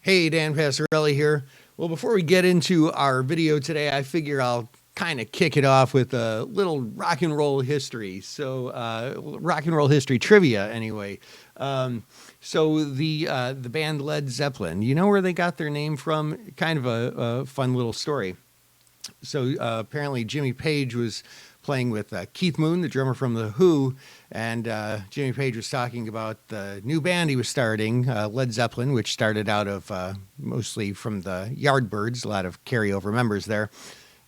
Hey, Dan Passarelli here. Well, before we get into our video today, I figure I'll kind of kick it off with a little rock and roll history. Rock and roll history trivia, anyway. The band Led Zeppelin, you know where they got their name from? Kind of a fun little story. Apparently Jimmy Page was playing with Keith Moon, the drummer from The Who, and Jimmy Page was talking about the new band he was starting, Led Zeppelin, which started out of mostly from the Yardbirds, a lot of carryover members there.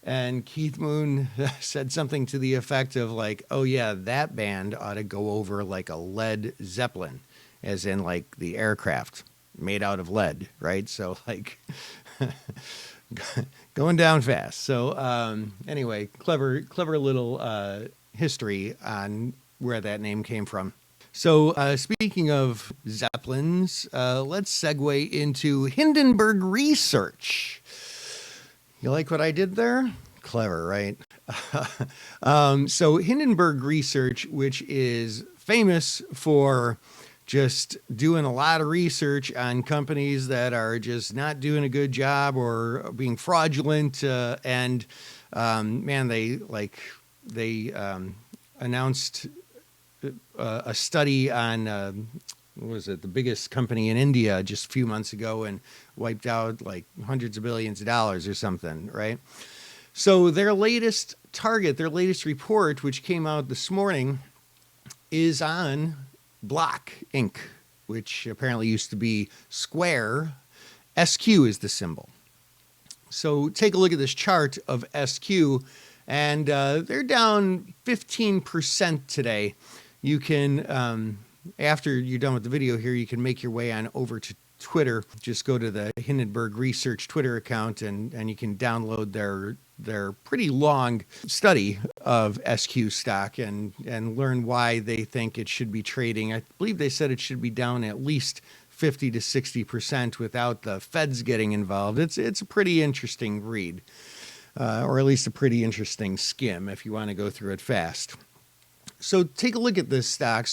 And Keith Moon said something to the effect of like, oh yeah, that band ought to go over like a Led Zeppelin, as in like the aircraft made out of lead, right? So like... going down fast. Anyway, clever little history on where that name came from. Speaking of Zeppelins, let's segue into Hindenburg research. You like what I did there? Clever, right? Hindenburg research, which is famous for just doing a lot of research on companies that are just not doing a good job or being fraudulent. They announced a study on, what was it, the biggest company in India just a few months ago and wiped out like hundreds of billions of dollars or something, right? So their latest report, which came out this morning, is on Block Inc., which apparently used to be Square. SQ is the symbol. So take a look at this chart of SQ, and they're down 15% today. You can, after you're done with the video here, you can make your way on over to Twitter. Just go to the Hindenburg Research Twitter account, and you can download their pretty long study of SQ stock and learn why they think it should be trading. I believe they said it should be down at least 50 to 60% without the feds getting involved. It's a pretty interesting read, or at least a pretty interesting skim if you want to go through it fast. So take a look at this stock.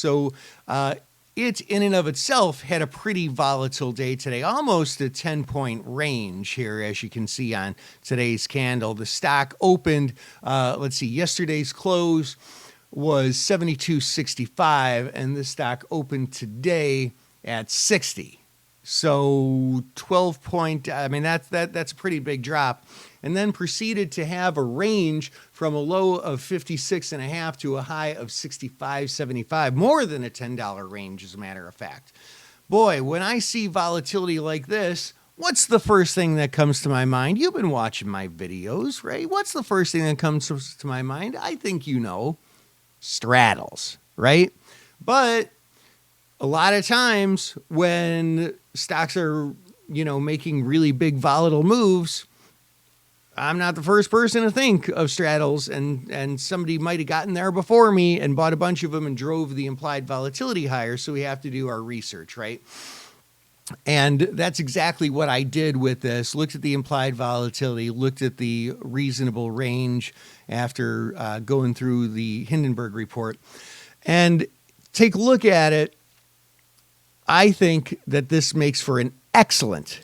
It in and of itself had a pretty volatile day today, almost a 10-point range here, as you can see on today's candle. The stock opened, yesterday's close was 72.65, and the stock opened today at 60. So 12 point, that's a pretty big drop. And then proceeded to have a range from a low of 56.5 to a high of 65.75, more than a $10 range, as a matter of fact. Boy, when I see volatility like this, what's the first thing that comes to my mind? You've been watching my videos, right? What's the first thing that comes to my mind? I think you know, straddles, right? But a lot of times when stocks are, making really big volatile moves, I'm not the first person to think of straddles, and somebody might have gotten there before me and bought a bunch of them and drove the implied volatility higher. So we have to do our research, right? And that's exactly what I did with this. Looked at the implied volatility, looked at the reasonable range after going through the Hindenburg report, and take a look at it. I think that this makes for an excellent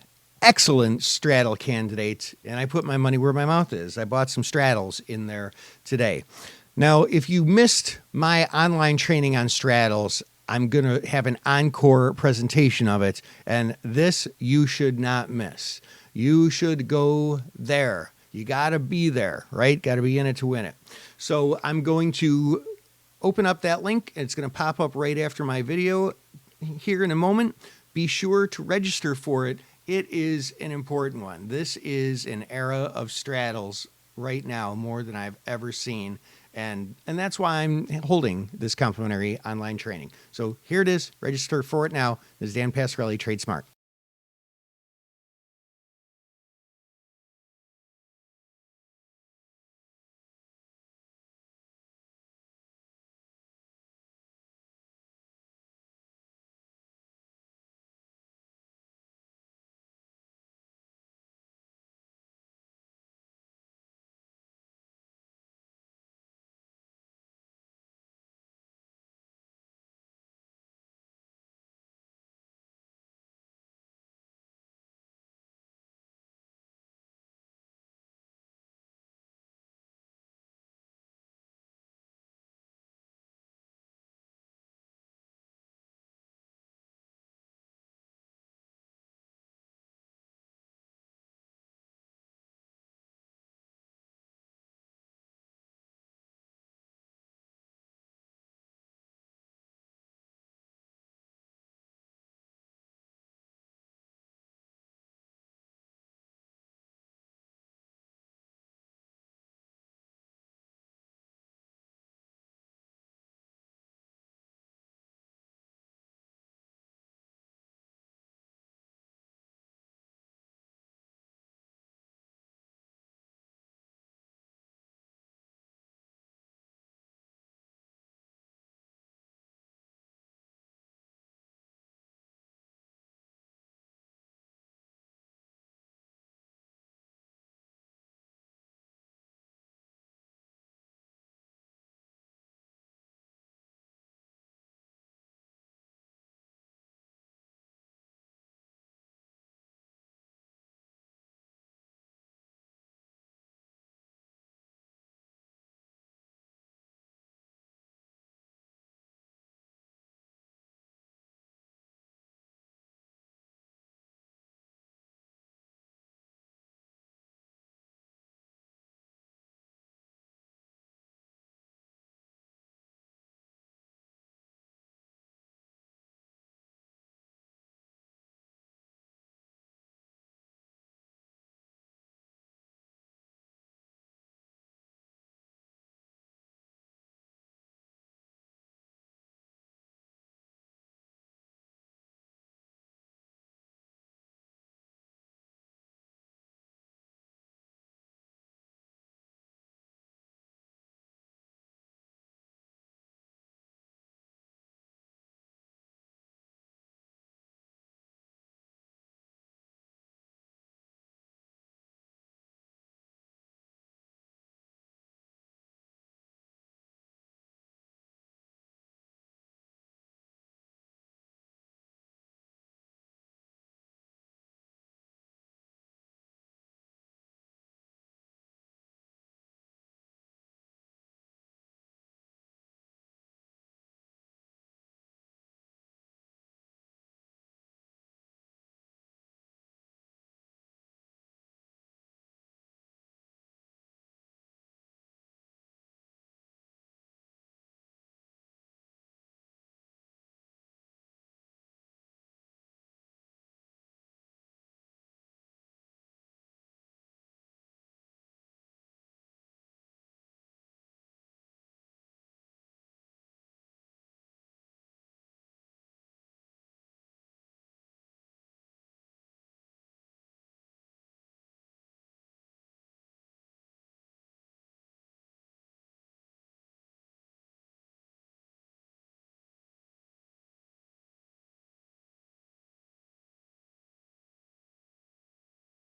straddle candidate, and I put my money where my mouth is. I bought some straddles in there today. Now, if you missed my online training on straddles, I'm going to have an encore presentation of it, and this you should not miss. You should go there. You got to be there, right? Got to be in it to win it. So I'm going to open up that link. It's going to pop up right after my video here in a moment. Be sure to register for it. It is an important one. This is an era of straddles right now, more than I've ever seen. And that's why I'm holding this complimentary online training. So here it is. Register for it now. This is Dan Passarelli, Trade Smart.